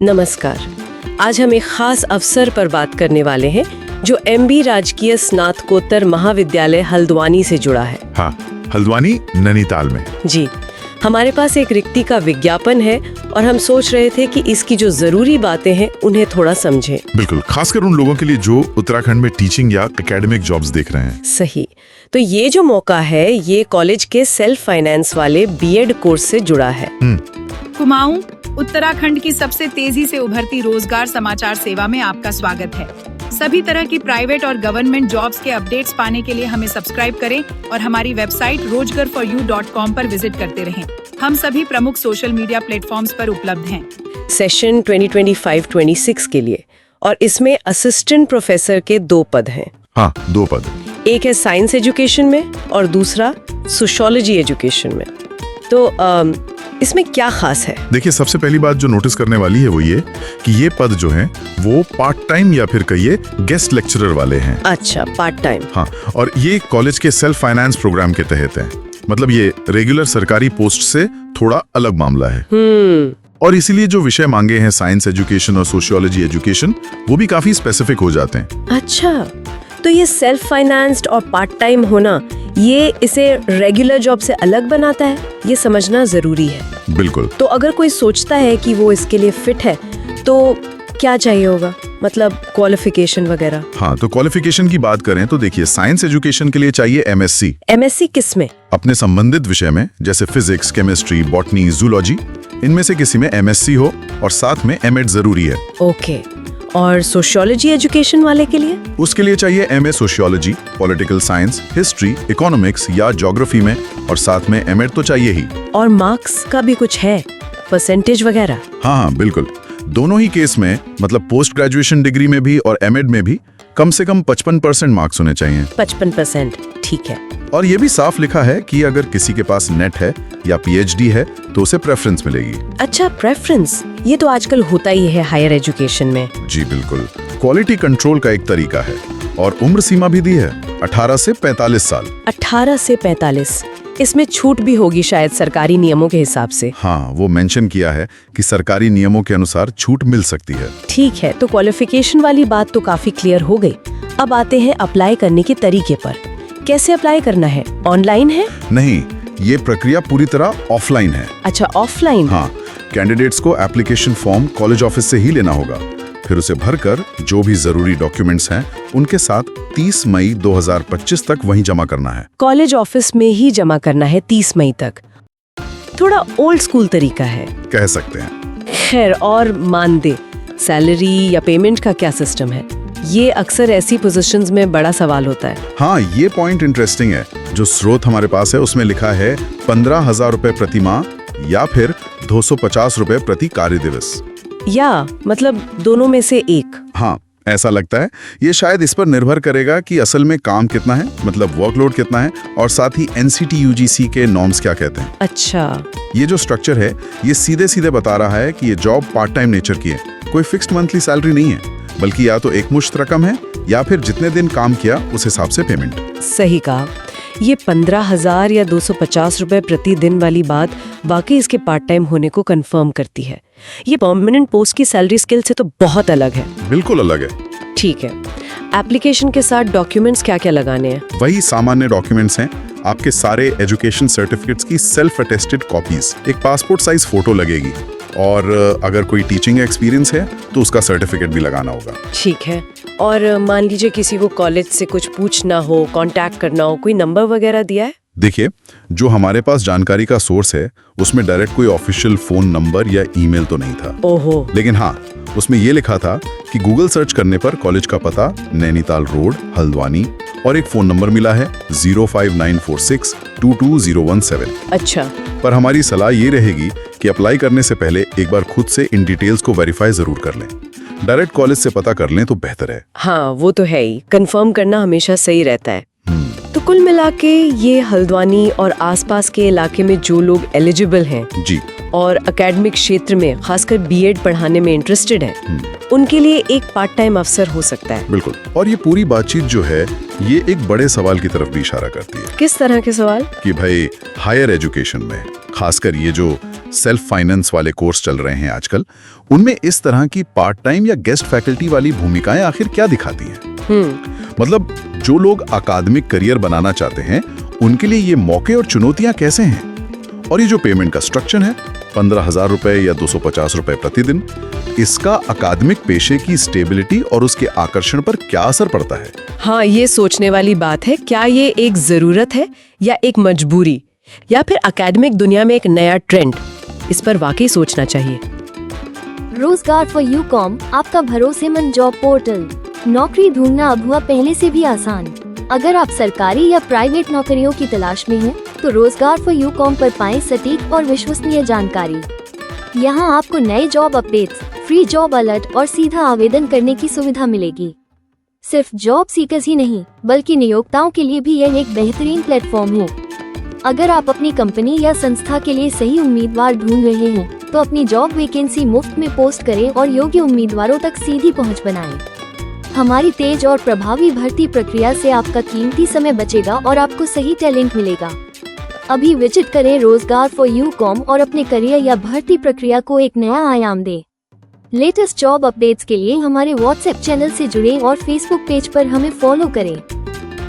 नमस्कार। आज हम एक खास अवसर पर बात करने वाले हैं जो एमबी राजकीय स्नातकोत्तर महाविद्यालय हल्द्वानी से जुड़ा है। हाँ, हल्द्वानी नैनीताल में। जी, हमारे पास एक रिक्ति का विज्ञापन है और हम सोच रहे थे कि इसकी जो जरूरी बातें हैं उन्हें थोड़ा समझें। बिल्कुल, खासकर उन लोगों के लिए जो उत्तराखंड में टीचिंग या एकेडमिक जॉब्स देख रहे हैं। सही। तो ये जो मौका है ये कॉलेज के सेल्फ फाइनेंस वाले बीएड कोर्स से जुड़ा है। कुमाऊं, उत्तराखंड की सबसे तेजी से उभरती रोजगार समाचार सेवा में आपका स्वागत है। सभी तरह की प्राइवेट और गवर्नमेंट जॉब्स के अपडेट्स पाने के लिए हमें सब्सक्राइब करें और हमारी वेबसाइट rojgarforyou.com पर विजिट करते रहें। हम सभी प्रमुख सोशल मीडिया प्लेटफॉर्म्स पर उपलब्ध हैं। सेशन 2025-26 के लिए, और इसमें असिस्टेंट प्रोफेसर के 2 पद हैं। हाँ, 2 पद। एक है साइंस एजुकेशन में और दूसरा सोशियोलॉजी एजुकेशन में। तो इसमें क्या खास है? देखिए, सबसे पहली बात जो नोटिस करने वाली है वो ये कि ये पद जो हैं वो पार्ट टाइम या फिर कहिए गेस्ट लेक्चरर वाले हैं। अच्छा, पार्ट टाइम। हाँ, और ये कॉलेज के सेल्फ फाइनेंस प्रोग्राम के तहत है। मतलब ये रेगुलर सरकारी पोस्ट से थोड़ा अलग मामला है। और इसीलिए जो विषय मांगे हैं साइंस एजुकेशन और सोशियोलॉजी एजुकेशन, वो भी काफी स्पेसिफिक हो जाते हैं। अच्छा, तो ये सेल्फ फाइनेंस्ड और पार्ट टाइम होना ये इसे रेगुलर जॉब से अलग बनाता है, ये समझना जरूरी है। बिल्कुल। तो अगर कोई सोचता है कि वो इसके लिए फिट है तो क्या चाहिए होगा, मतलब क्वालिफिकेशन वगैरह? हाँ, तो क्वालिफिकेशन की बात करें तो देखिए, साइंस एजुकेशन के लिए चाहिए एमएससी। एमएससी किस में? अपने संबंधित विषय में, जैसे फिजिक्स, केमिस्ट्री, बॉटनी, जूलॉजी, इनमें से किसी में एमएससी हो और साथ में एमएड जरूरी है। ओके। और सोशियोलॉजी एजुकेशन वाले के लिए? उसके लिए चाहिए MA sociology, political science, history, economics या ज्योग्राफी में, और साथ में एमएड तो चाहिए ही। और मार्क्स का भी कुछ है, परसेंटेज वगैरह? हाँ, बिल्कुल। दोनों ही केस में, मतलब पोस्ट ग्रेजुएशन डिग्री में भी और एमएड में भी कम से कम 55% मार्क्स होने चाहिए। 55%, ठीक है। और ये भी साफ लिखा है कि अगर किसी के पास नेट है या पीएचडी है तो उसे प्रेफरेंस मिलेगी। अच्छा, प्रेफरेंस, ये तो आजकल होता ही है हायर एजुकेशन में। जी बिल्कुल। क्वालिटी कंट्रोल का एक तरीका है और उम्र सीमा भी दी है, 18 से 45 साल। 18 से 45, इसमें छूट भी होगी शायद सरकारी नियमों के हिसाब से। हाँ, वो मेंशन किया है कि सरकारी नियमों के अनुसार छूट मिल सकती है। ठीक है, तो क्वालिफिकेशन वाली बात तो काफी क्लियर हो गई। अब आते हैं अप्लाई करने के तरीके पर। कैसे अप्लाई करना है? ऑनलाइन है? नहीं, ये प्रक्रिया पूरी तरह ऑफलाइन है। अच्छा, ऑफलाइन। हाँ, कैंडिडेट्स को एप्लीकेशन फॉर्म कॉलेज ऑफिस से ही लेना होगा, फिर उसे भरकर जो भी जरूरी डॉक्यूमेंट्स हैं उनके साथ 30 मई 2025 तक वहीं जमा करना है। कॉलेज ऑफिस में ही जमा करना है 30 मई तक। थोड़ा ओल्ड स्कूल तरीका है, कह सकते हैं। खैर, और मानदेय, सैलरी या पेमेंट का क्या सिस्टम है? ये अक्सर ऐसी पोजीशंस में बड़ा सवाल होता है। हाँ, ये पॉइंट इंटरेस्टिंग है। जो स्रोत हमारे पास है उसमें लिखा है 15,000 रुपए प्रति माह या फिर 250 रुपए प्रति कार्य दिवस, या मतलब दोनों में से एक। हाँ, ऐसा लगता है। ये शायद इस पर निर्भर करेगा कि असल में काम कितना है, मतलब वर्कलोड कितना है, और साथ ही एनसीटी यूजीसी के नॉर्म्स क्या कहते हैं। अच्छा, ये जो स्ट्रक्चर है ये सीधे सीधे बता रहा है कि ये जॉब पार्ट टाइम नेचर की है। कोई फिक्स्ड मंथली सैलरी नहीं है, बल्कि या तो एक मुश्त रकम है या फिर जितने दिन काम किया उस हिसाब से पेमेंट। सही कहा। ये 15,000 या 250 रुपए प्रति दिन वाली बात वाकई इसके पार्ट टाइम होने को कंफर्म करती है। ये परमानेंट पोस्ट की सैलरी स्केल से तो बहुत अलग है। बिल्कुल अलग है। ठीक है, एप्लीकेशन के साथ डॉक्यूमेंट्स क्या क्या लगाने हैं? वही सामान्य डॉक्यूमेंट्स हैं। आपके सारे एजुकेशन सर्टिफिकेट्स की सेल्फ अटेस्टेड कॉपीज, एक पासपोर्ट साइज फोटो लगेगी, और अगर कोई टीचिंग एक्सपीरियंस है तो उसका सर्टिफिकेट भी लगाना होगा। ठीक है। और मान लीजिए किसी को कॉलेज से कुछ पूछना हो, कांटेक्ट करना हो, कोई नंबर वगैरह दिया है? देखिए, जो हमारे पास जानकारी का सोर्स है उसमें डायरेक्ट कोई ऑफिशियल फोन नंबर या ईमेल तो नहीं था। ओहो। लेकिन हाँ, उसमें ये लिखा था कि गूगल सर्च करने पर कॉलेज का पता नैनीताल रोड, हल्द्वानी, और एक फोन नंबर मिला है 05946222017। अच्छा। पर हमारी सलाह ये रहेगी कि अप्लाई करने से पहले एक बार खुद से इन डिटेल्स को वेरीफाई जरूर कर लें। डायरेक्ट कॉलेज से पता कर लें तो बेहतर है। हाँ, वो तो है ही, कंफर्म करना हमेशा सही रहता है। तो कुल मिला के ये हल्द्वानी और आसपास के इलाके में जो लोग एलिजिबल हैं जी, और एकेडमिक क्षेत्र में खासकर बीएड पढ़ाने में इंटरेस्टेड हैं, उनके लिए एक पार्ट टाइम अवसर हो सकता है। बिल्कुल। और ये पूरी बातचीत जो है ये एक बड़े सवाल की तरफ भी इशारा करती है। किस तरह के सवाल? कि भाई हायर एजुकेशन में खासकर ये जो सेल्फ फाइनेंस वाले कोर्स चल रहे हैं आजकल, उनमें इस तरह की पार्ट टाइम या गेस्ट फैकल्टी वाली भूमिकाएं आखिर क्या दिखाती हैं? मतलब जो लोग अकादमिक करियर बनाना चाहते हैं, उनके लिए ये मौके और चुनौतियां कैसे हैं? और ये जो पेमेंट का स्ट्रक्चर है, 15,000 रुपए या 250 रुपए प्रतिदिन, इसका अकादमिक पेशे की स्टेबिलिटी और उसके आकर्षण पर क्या असर पड़ता है? हाँ, ये सोचने वाली बात है। क्या ये एक जरूरत है या एक मजबूरी, या फिर एकेडमिक दुनिया में एक नया ट्रेंड? इस पर वाकई सोचना चाहिए। रोजगार फॉर यूकॉम, आपका भरोसेमंद जॉब पोर्टल। नौकरी ढूंढना अब हुआ पहले से भी आसान। अगर आप सरकारी या प्राइवेट नौकरियों की तलाश में हैं, तो रोजगार फॉर यूकॉम पर पाएं सटीक और विश्वसनीय जानकारी। यहाँ आपको नए job updates, free job alert और सीधा आवेदन करने की सुविधा मिलेगी। सिर्फ जॉब सीकर्स ही नहीं, बल्कि नियोक्ताओं के लिए भी यह एक बेहतरीन प्लेटफॉर्म है। अगर आप अपनी कंपनी या संस्था के लिए सही उम्मीदवार ढूंढ रहे हैं, तो अपनी जॉब वैकेंसी मुफ्त में पोस्ट करें और योग्य उम्मीदवारों तक सीधी पहुंच बनाएं। हमारी तेज और प्रभावी भर्ती प्रक्रिया से आपका कीमती समय बचेगा और आपको सही टैलेंट मिलेगा। अभी विजिट करें रोजगार फॉर यूकॉम और अपने करियर या भर्ती प्रक्रिया को एक नया आयाम दें। लेटेस्ट जॉब अपडेट्स के लिए हमारे व्हाट्सएप चैनल से जुड़ें और फेसबुक पेज पर हमें फॉलो करें।